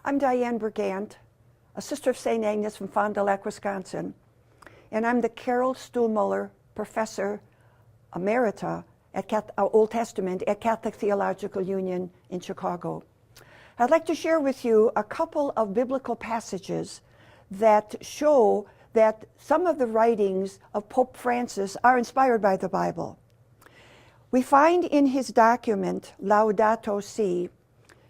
I'm Dianne Bergant, a sister of St. Agnes from Fond du Lac, Wisconsin, and I'm the Carol Stuhlmuller Professor Emerita at Old Testament at Catholic Theological Union in Chicago. I'd like to share with you a couple of biblical passages that show that some of the writings of Pope Francis are inspired by the Bible. We find in his document, Laudato Si',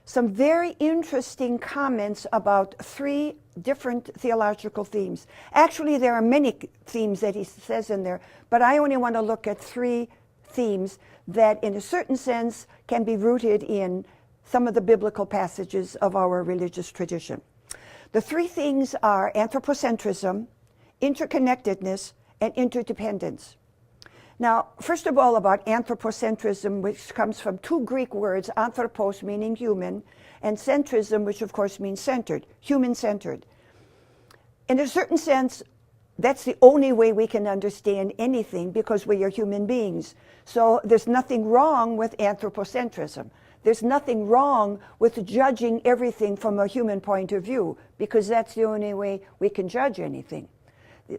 some very interesting comments about three different theological themes. Actually, there are many themes that he says in there, but I only want to look at three themes that in a certain sense can be rooted in some of the biblical passages of our religious tradition. The three things are anthropocentrism, interconnectedness, and interdependence. Now, first of all, about anthropocentrism, which comes from two Greek words, anthropos meaning human, and centrism, which of course means centered, human-centered. In a certain sense, that's the only way we can understand anything because we are human beings. So there's nothing wrong with anthropocentrism. There's nothing wrong with judging everything from a human point of view because that's the only way we can judge anything.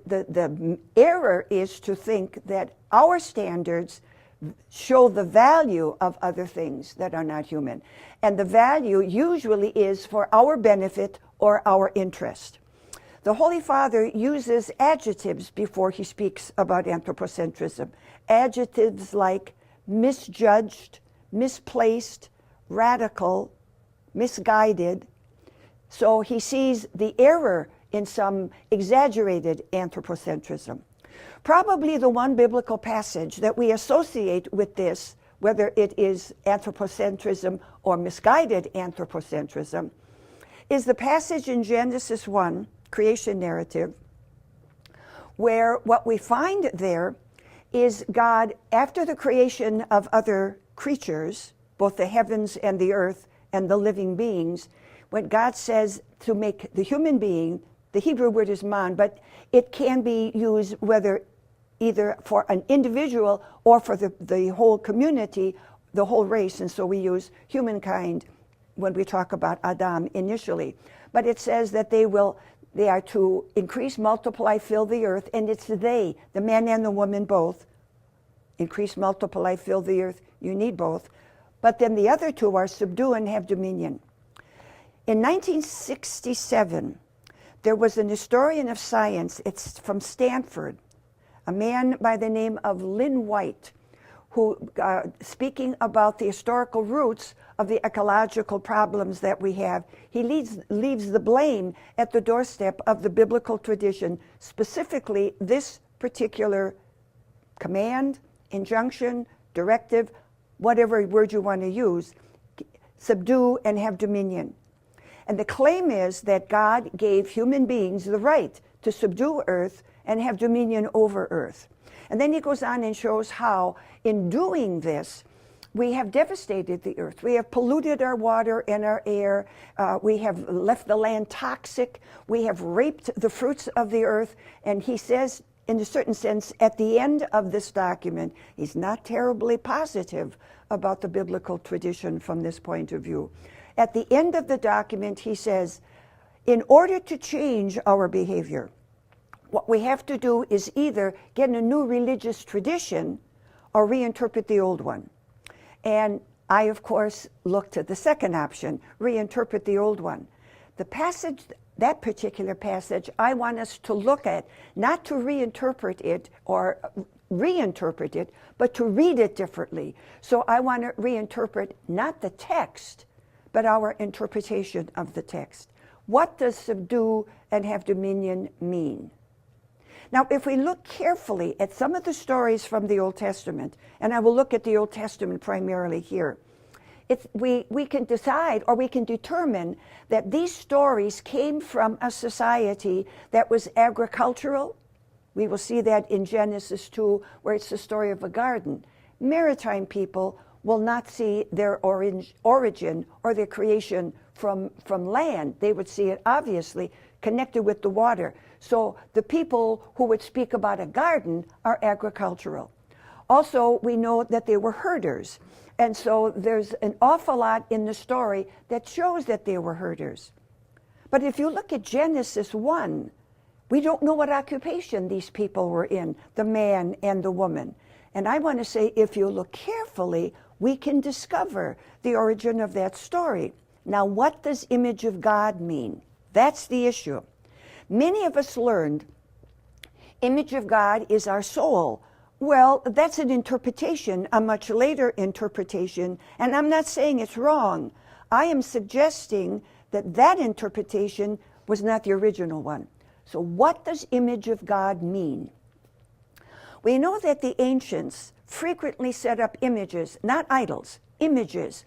The error is to think that our standards show the value of other things that are not human. And the value usually is for our benefit or our interest. The Holy Father uses adjectives before he speaks about anthropocentrism. Adjectives like misjudged, misplaced, radical, misguided. So he sees the error in some exaggerated anthropocentrism. Probably the one biblical passage that we associate with this, whether it is anthropocentrism or misguided anthropocentrism, is the passage in Genesis 1, creation narrative, where what we find there is God, after the creation of other creatures, both the heavens and the earth and the living beings, when God says to make the human being, the Hebrew word is man, but it can be used whether either for an individual or for the whole community, the whole race, and so we use humankind when we talk about Adam initially. But it says that they are to increase, multiply, fill the earth, and it's they, the man and the woman both, increase, multiply, fill the earth, you need both. But then the other two are subdue and have dominion. In 1967, there was an historian of science, it's from Stanford, a man by the name of Lynn White, who, speaking about the historical roots of the ecological problems that we have, he leaves the blame at the doorstep of the biblical tradition, specifically this particular command, injunction, directive, whatever word you want to use, subdue and have dominion. And the claim is that God gave human beings the right to subdue earth and have dominion over earth. And then he goes on and shows how, in doing this, we have devastated the earth. We have polluted our water and our air. We have left the land toxic. We have raped the fruits of the earth. And he says, in a certain sense, at the end of this document, he's not terribly positive about the biblical tradition from this point of view. At the end of the document, he says, in order to change our behavior, what we have to do is either get a new religious tradition or reinterpret the old one. And I, of course, look to the second option, reinterpret the old one. The passage, that particular passage, I want us to look at, not to reinterpret it or reinterpret it, but to read it differently. So I want to reinterpret not the text, but our interpretation of the text. What does subdue and have dominion mean? Now, if we look carefully at some of the stories from the Old Testament, and I will look at the Old Testament primarily here, we can decide or we can determine that these stories came from a society that was agricultural. We will see that in Genesis 2, where it's the story of a garden. Maritime people will not see their origin or their creation from land. They would see it obviously connected with the water. So the people who would speak about a garden are agricultural. Also, we know that they were herders. And so there's an awful lot in the story that shows that they were herders. But if you look at Genesis 1, we don't know what occupation these people were in, the man and the woman. And I want to say, if you look carefully, we can discover the origin of that story. Now, what does image of God mean? That's the issue. Many of us learned image of God is our soul. Well, that's an interpretation, a much later interpretation, and I'm not saying it's wrong. I am suggesting that that interpretation was not the original one. So what does image of God mean? We know that the ancients frequently set up images, not idols, images,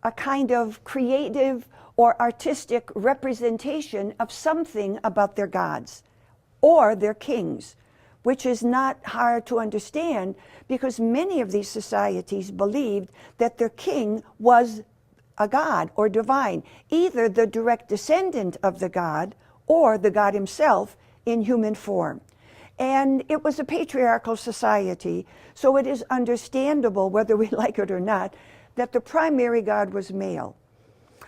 a kind of creative or artistic representation of something about their gods or their kings, which is not hard to understand because many of these societies believed that their king was a god or divine, either the direct descendant of the god or the god himself in human form. And it was a patriarchal society, so it is understandable, whether we like it or not, that the primary god was male.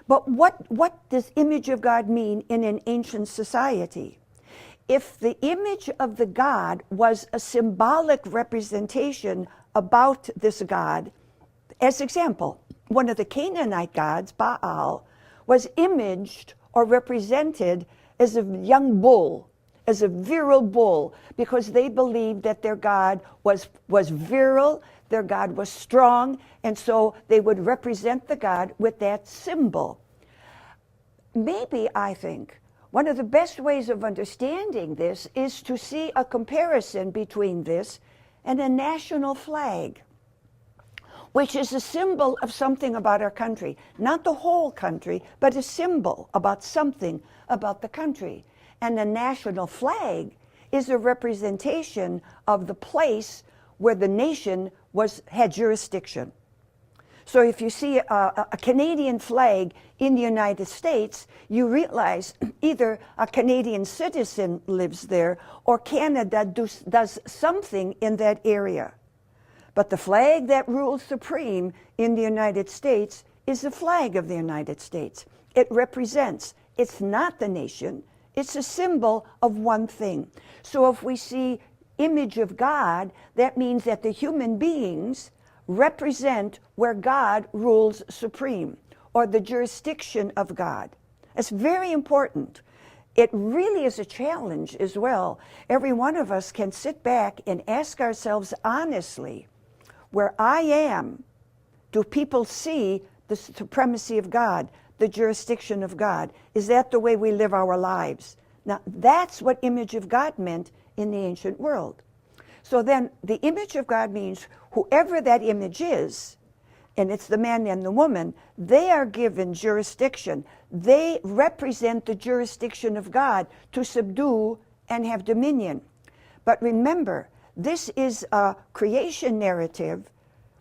But what does image of God mean in an ancient society? If the image of the god was a symbolic representation about this god, as example, one of the Canaanite gods, Baal, was imaged or represented as a young bull, as a virile bull, because they believed that their god was virile, their god was strong, and so they would represent the god with that symbol. Maybe, I think, one of the best ways of understanding this is to see a comparison between this and a national flag, which is a symbol of something about our country. Not the whole country, but a symbol about something about the country. And the national flag is a representation of the place where the nation had jurisdiction. So if you see a Canadian flag in the United States, you realize either a Canadian citizen lives there or Canada does something in that area. But the flag that rules supreme in the United States is the flag of the United States. It represents, it's not the nation, it's a symbol of one thing. So if we see image of God, that means that the human beings represent where God rules supreme, or the jurisdiction of God. It's very important. It really is a challenge as well. Every one of us can sit back and ask ourselves honestly, where I am, do people see the supremacy of God, the jurisdiction of God? Is that the way we live our lives? Now, that's what image of God meant in the ancient world. So then the image of God means whoever that image is, and it's the man and the woman, they are given jurisdiction. They represent the jurisdiction of God to subdue and have dominion. But remember, this is a creation narrative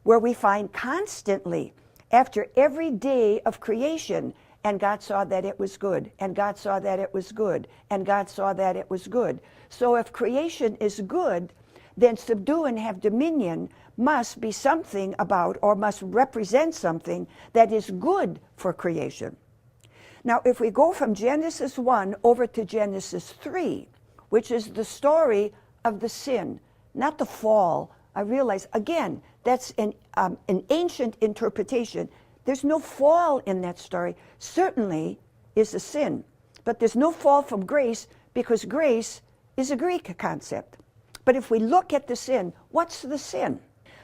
where we find constantly, after every day of creation, and God saw that it was good, and God saw that it was good, and God saw that it was good. So if creation is good, then subdue and have dominion must be something about, or must represent something that is good for creation. Now, if we go from Genesis 1 over to Genesis 3, which is the story of the sin, not the fall, I realize, again, that's an ancient interpretation. There's no fall in that story. Certainly is a sin, but there's no fall from grace because grace is a Greek concept. But if we look at the sin, what's the sin?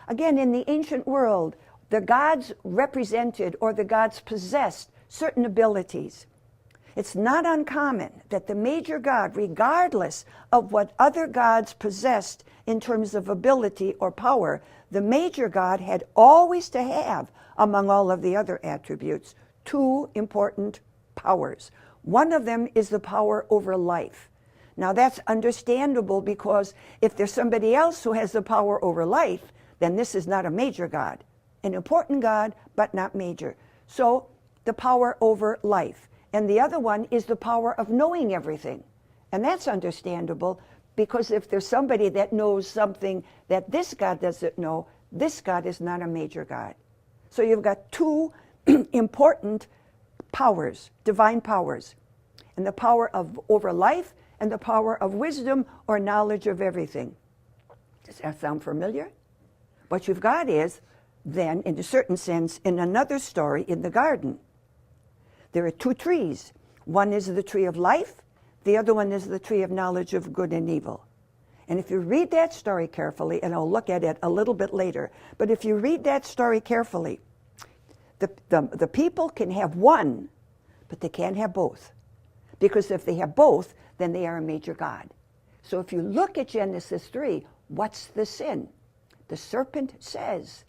Again, in the ancient world, the gods represented or the gods possessed certain abilities. It's not uncommon that the major god, regardless of what other gods possessed in terms of ability or power, the major god had always to have, among all of the other attributes, two important powers. One of them is the power over life. Now that's understandable because if there's somebody else who has the power over life, then this is not a major god. An important god, but not major. So the power over life. And the other one is the power of knowing everything. And that's understandable because if there's somebody that knows something that this god doesn't know, this god is not a major god. So you've got two important powers, divine powers. and the power of over life, and the power of wisdom or knowledge of everything. Does that sound familiar? What you've got is, then, in a certain sense, in another story in the garden, there are two trees. One is the tree of life, the other one is the tree of knowledge of good and evil. And if you read that story carefully, and I'll look at it a little bit later, but if you read that story carefully, the people can have one, but they can't have both. Because if they have both, then they are a major god. So if you look at Genesis 3, what's the sin? The serpent says,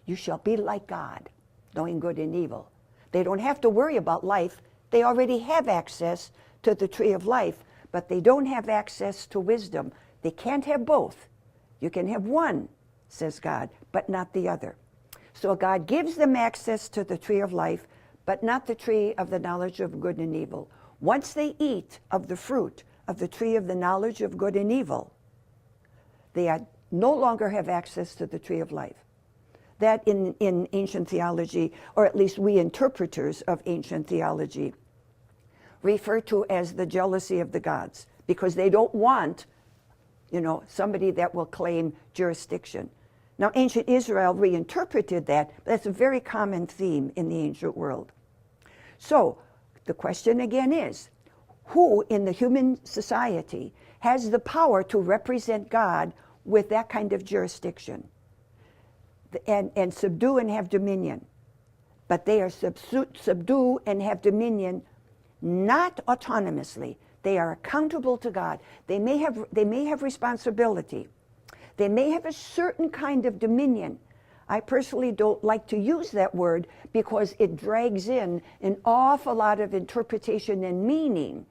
you shall be like God, knowing good and evil. They don't have to worry about life. They already have access to the tree of life, but they don't have access to wisdom. They can't have both. You can have one, says God, but not the other. So God gives them access to the tree of life, but not the tree of the knowledge of good and evil. Once they eat of the fruit of the tree of the knowledge of good and evil, they no longer have access to the tree of life. That in ancient theology, or at least we interpreters of ancient theology, refer to as the jealousy of the gods, because they don't want, somebody that will claim jurisdiction. Now, ancient Israel reinterpreted that, but that's a very common theme in the ancient world. So, the question again is, who in the human society has the power to represent God with that kind of jurisdiction and subdue and have dominion? But they are subdue and have dominion not autonomously. They are accountable to God. They may have responsibility. They may have a certain kind of dominion. I personally don't like to use that word because it drags in an awful lot of interpretation and meaning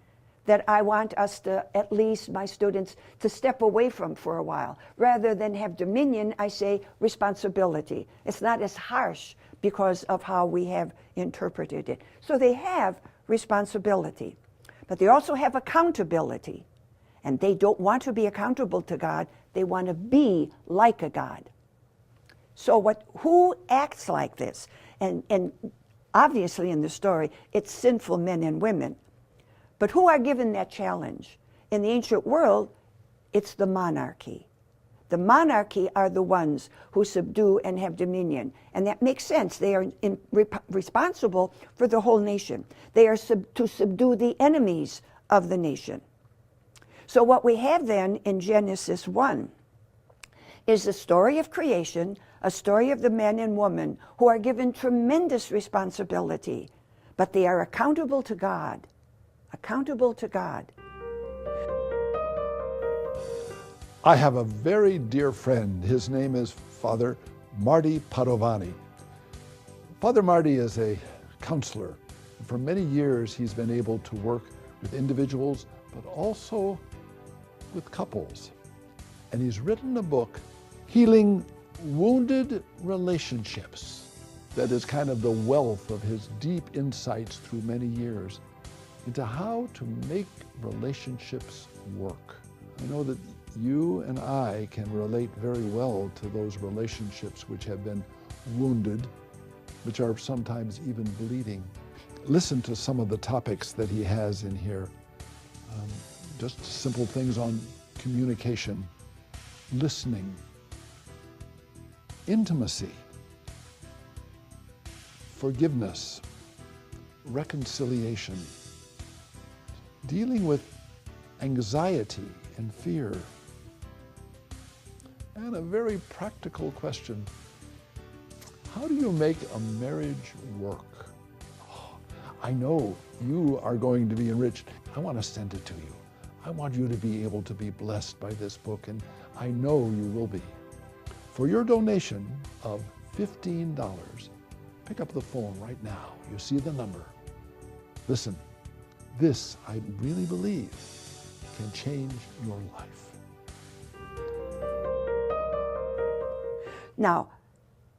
that I want us to, at least my students, to step away from for a while. Rather than have dominion, I say responsibility. It's not as harsh because of how we have interpreted it. So they have responsibility, but they also have accountability. And they don't want to be accountable to God. They want to be like a God. So who acts like this? And obviously in the story, it's sinful men and women. But who are given that challenge? In the ancient world, it's the monarchy. The monarchy are the ones who subdue and have dominion. And that makes sense. They are responsible for the whole nation. They are to subdue the enemies of the nation. So what we have then in Genesis 1 is the story of creation, a story of the man and woman who are given tremendous responsibility, but they are accountable to God. Accountable to God. I have a very dear friend. His name is Father Marty Padovani. Father Marty is a counselor. For many years, he's been able to work with individuals, but also with couples. And he's written a book, Healing Wounded Relationships, that is kind of the wealth of his deep insights through many years into how to make relationships work. I know that you and I can relate very well to those relationships which have been wounded, which are sometimes even bleeding. Listen to some of the topics that he has in here. Just simple things on communication, listening, intimacy, forgiveness, reconciliation, dealing with anxiety and fear, and a very practical question: how do you make a marriage work? Oh, I know you are going to be enriched. I want to send it to you. I want you to be able to be blessed by this book, and I know you will be. For your donation of $15, pick up the phone right now. You see the number. Listen, this, I really believe, can change your life. Now,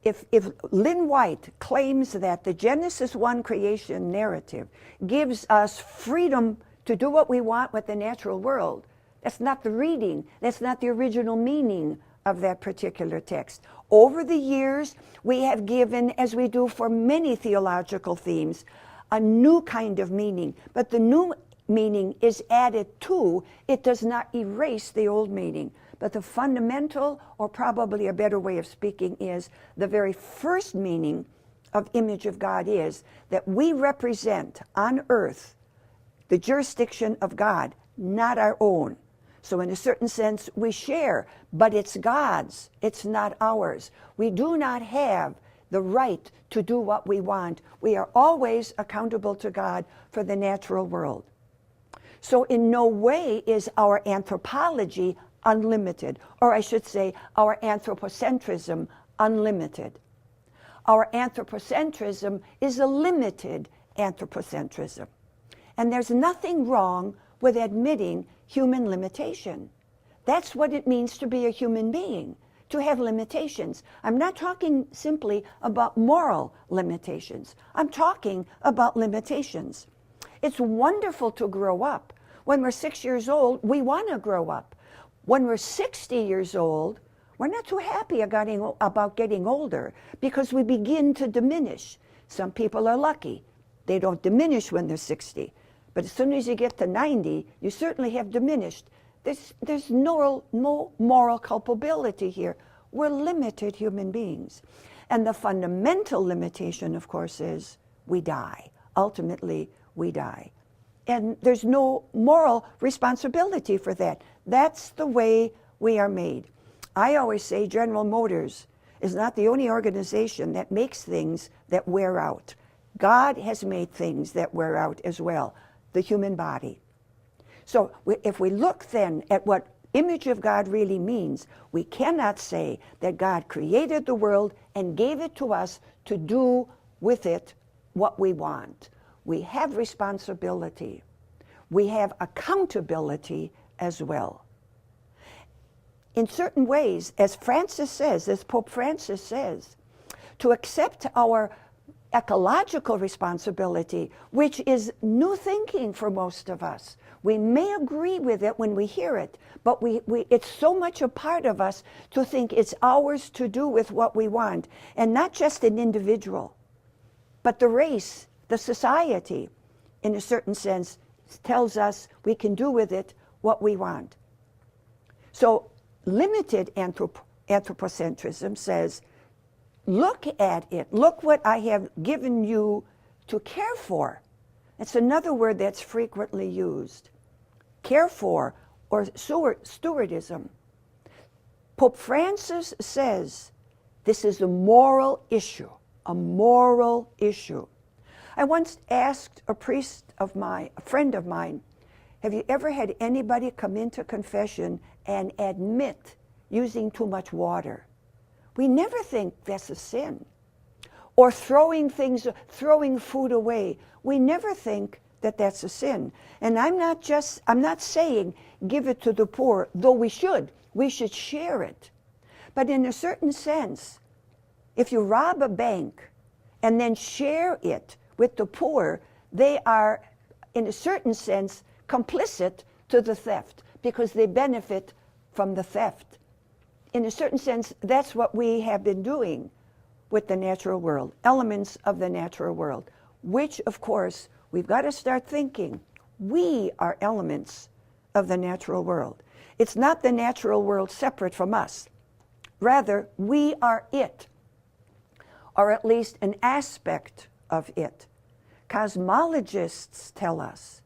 if Lynn White claims that the Genesis 1 creation narrative gives us freedom to do what we want with the natural world, that's not the reading, that's not the original meaning of that particular text. Over the years, we have given, as we do for many theological themes, a new kind of meaning. But the new meaning is added to, it does not erase the old meaning. But the fundamental, or probably a better way of speaking, is the very first meaning of image of God is that we represent on earth the jurisdiction of God, not our own. So in a certain sense, we share, but it's God's, it's not ours. We do not have the right to do what we want. We are always accountable to God for the natural world. So in no way is our anthropology unlimited, or I should say our anthropocentrism unlimited. Our anthropocentrism is a limited anthropocentrism. And there's nothing wrong with admitting human limitation. That's what it means to be a human being, to have limitations. I'm not talking simply about moral limitations. I'm talking about limitations. It's wonderful to grow up. When we're 6 years old, we want to grow up. When we're 60 years old, we're not too happy about getting older because we begin to diminish. Some people are lucky. They don't diminish when they're 60. But as soon as you get to 90, you certainly have diminished. There's no moral culpability here. We're limited human beings. And the fundamental limitation, of course, is we die. Ultimately, we die. And there's no moral responsibility for that. That's the way we are made. I always say General Motors is not the only organization that makes things that wear out. God has made things that wear out as well, the human body. So if we look then at what image of God really means, we cannot say that God created the world and gave it to us to do with it what we want. We have responsibility. We have accountability as well. In certain ways, as Francis says, as Pope Francis says, to accept our ecological responsibility, which is new thinking for most of us. We may agree with it when we hear it, but it's so much a part of us to think it's ours to do with what we want, and not just an individual, but the race, the society, in a certain sense, tells us we can do with it what we want. So limited anthropocentrism says, look at it. Look what I have given you to care for. It's another word that's frequently used. Care for, or stewardism. Pope Francis says this is a moral issue, a moral issue. I once asked a friend of mine, have you ever had anybody come into confession and admit using too much water? We never think that's a sin. Or throwing food away. We never think that that's a sin. And I'm not saying give it to the poor, though we should share it. But in a certain sense, if you rob a bank and then share it with the poor, they are, in a certain sense, complicit to the theft because they benefit from the theft. In a certain sense, that's what we have been doing with the natural world, elements of the natural world, which, of course, we've got to start thinking we are elements of the natural world. It's not the natural world separate from us. Rather, we are it, or at least an aspect of it. Cosmologists tell us,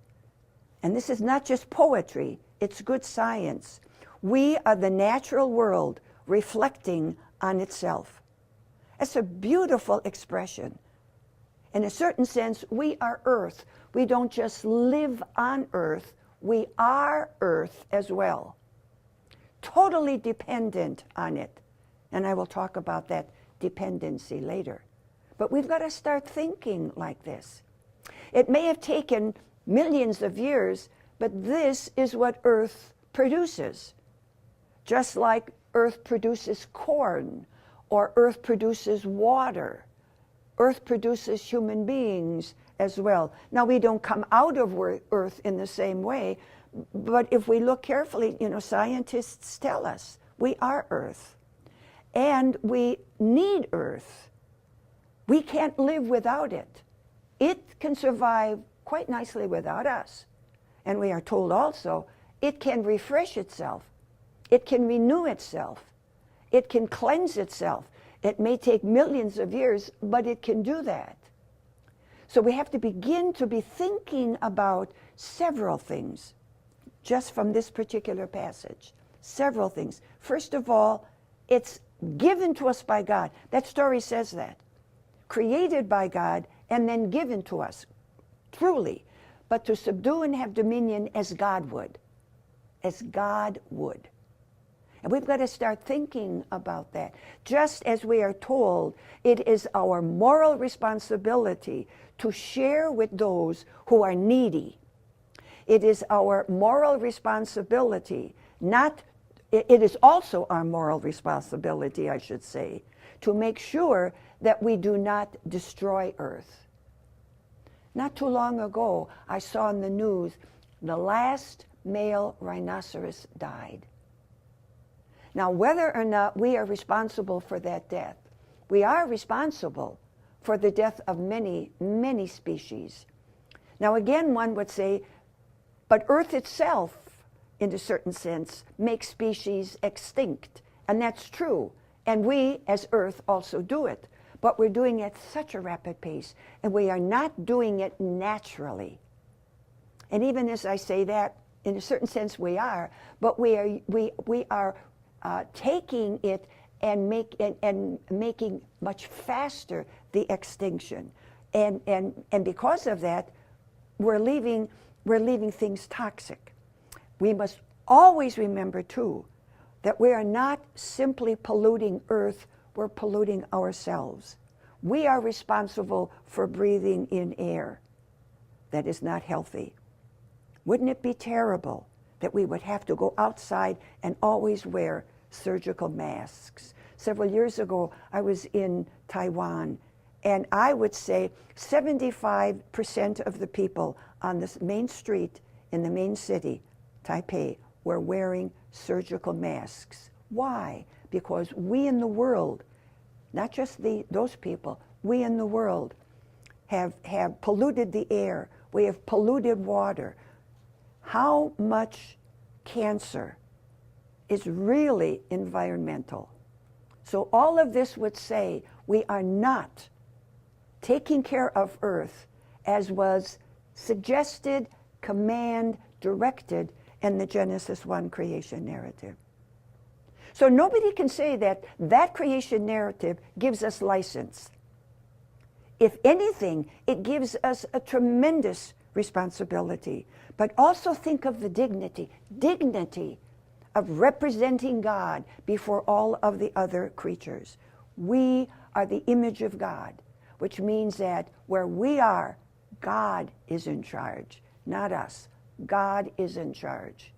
and this is not just poetry, it's good science, we are the natural world reflecting on itself. It's a beautiful expression. In a certain sense, we are Earth. We don't just live on Earth, we are Earth as well. Totally dependent on it. And I will talk about that dependency later. But we've got to start thinking like this. It may have taken millions of years, but this is what Earth produces. Just like Earth produces corn, or Earth produces water. Earth produces human beings as well. Now, we don't come out of Earth in the same way, but if we look carefully, scientists tell us we are Earth. And we need Earth. We can't live without it. It can survive quite nicely without us. And we are told also it can refresh itself. It can renew itself. It can cleanse itself. It may take millions of years, but it can do that. So we have to begin to be thinking about several things just from this particular passage. Several things. First of all, it's given to us by God. That story says that. Created by God and then given to us, truly, but to subdue and have dominion as God would. As God would. And we've got to start thinking about that. Just as we are told, it is our moral responsibility to share with those who are needy. It is our moral responsibility, it is also our moral responsibility, I should say, to make sure that we do not destroy Earth. Not too long ago, I saw in the news the last male rhinoceros died. Now, whether or not we are responsible for that death, we are responsible for the death of many, many species. Now, again, one would say, but Earth itself, in a certain sense, makes species extinct. And that's true. And we, as Earth, also do it. But we're doing it at such a rapid pace, and we are not doing it naturally. And even as I say that, in a certain sense we are, but we are taking it and making much faster the extinction. And because of that, we're leaving things toxic. We must always remember, too, that we are not simply polluting Earth, we're polluting ourselves. We are responsible for breathing in air that is not healthy. Wouldn't it be terrible that we would have to go outside and always wear surgical masks? Several years ago, I was in Taiwan, and I would say 75% of the people on this main street in the main city, Taipei, were wearing surgical masks. Why? Because we in the world, not just those people, we in the world have polluted the air. We have polluted water. How much cancer is really environmental? So all of this would say we are not taking care of Earth as was suggested, directed in the Genesis 1 creation narrative. So nobody can say that creation narrative gives us license. If anything, it gives us a tremendous responsibility. But also think of the dignity of representing God before all of the other creatures. We are the image of God, which means that where we are, God is in charge, not us. God is in charge.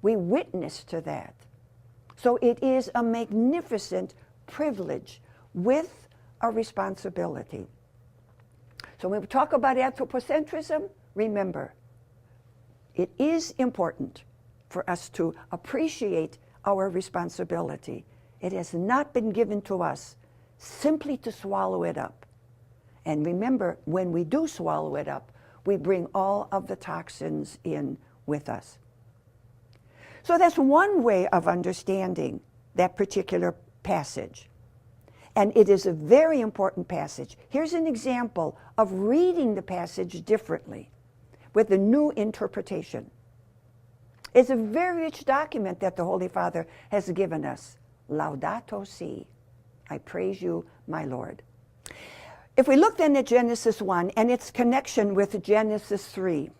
We witness to that. So it is a magnificent privilege with a responsibility. So when we talk about anthropocentrism, remember, it is important for us to appreciate our responsibility. It has not been given to us simply to swallow it up. And remember, when we do swallow it up, we bring all of the toxins in with us. So that's one way of understanding that particular passage. And it is a very important passage. Here's an example of reading the passage differently with a new interpretation. It's a very rich document that the Holy Father has given us. Laudato Si. I praise you, my Lord. If we look then at Genesis 1 and its connection with Genesis 3,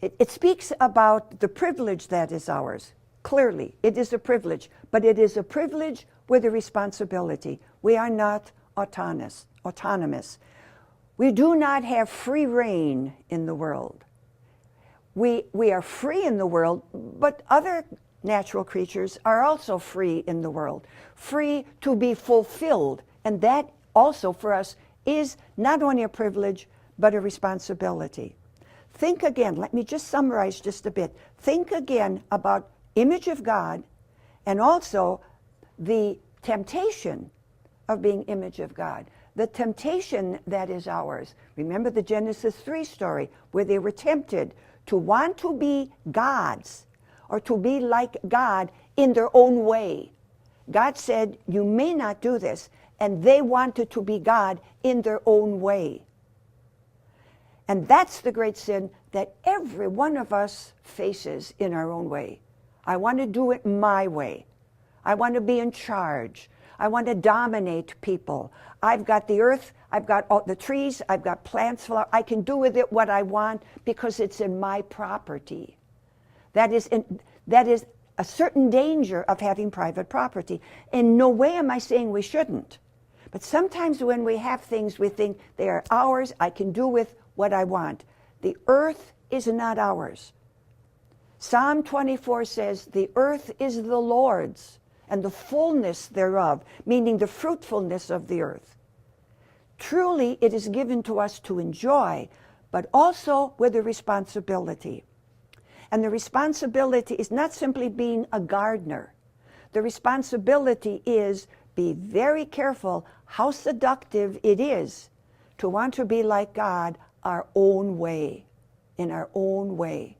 it speaks about the privilege that is ours. Clearly, it is a privilege, but it is a privilege with a responsibility. We are not autonomous. We do not have free reign in the world. We are free in the world, but other natural creatures are also free in the world, free to be fulfilled. And that also for us is not only a privilege, but a responsibility. Think again, let me just summarize just a bit. Think again about image of God and also the temptation of being image of God. the temptation that is ours. Remember the Genesis 3 story where they were tempted to want to be gods or to be like God in their own way. God said, you may not do this, and they wanted to be God in their own way. And that's the great sin that every one of us faces in our own way. I want to do it my way. I want to be in charge. I want to dominate people. I've got the earth, I've got all the trees, I've got plants, I can do with it what I want because it's in my property. That is a certain danger of having private property. In no way am I saying we shouldn't. But sometimes when we have things, we think they are ours, I can do with what I want. The earth is not ours. Psalm 24 says, the earth is the Lord's, and the fullness thereof, meaning the fruitfulness of the earth. Truly, it is given to us to enjoy, but also with a responsibility. And the responsibility is not simply being a gardener. The responsibility is be very careful how seductive it is to want to be like God our own way, in our own way.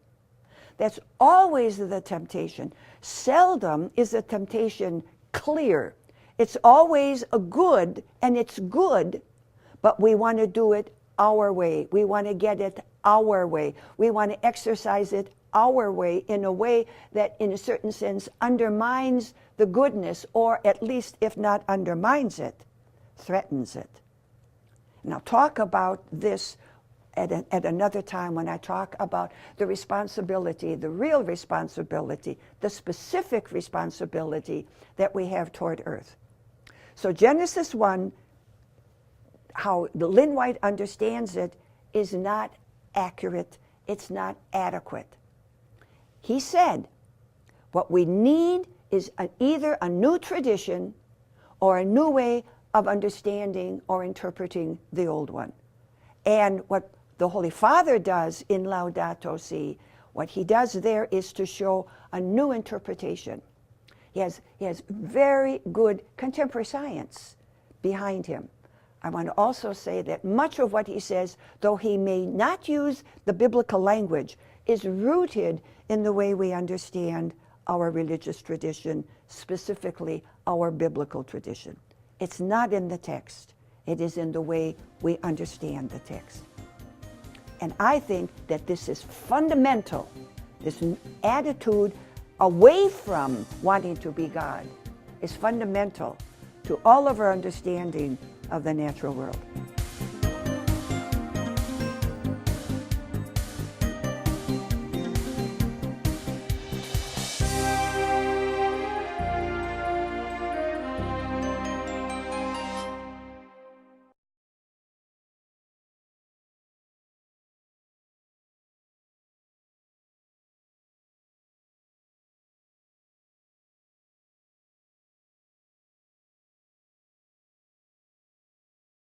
That's always the temptation. Seldom is the temptation clear. It's always a good, and it's good, but we want to do it our way. We want to get it our way. We want to exercise it our way in a way that, in a certain sense, undermines the goodness, or at least, if not undermines it, threatens it. And I'll talk about this at another time when I talk about the responsibility, the real responsibility, the specific responsibility that we have toward earth. So Genesis 1, how the Lynn White understands it, is not accurate, it's not adequate. He said, what we need is either a new tradition or a new way of understanding or interpreting the old one. And what the Holy Father does in Laudato Si, what he does there is to show a new interpretation. He has very good contemporary science behind him. I want to also say that much of what he says, though he may not use the biblical language, is rooted in the way we understand our religious tradition, specifically our biblical tradition. It's not in the text. It is in the way we understand the text. And I think that this is fundamental, this attitude away from wanting to be God is fundamental to all of our understanding of the natural world.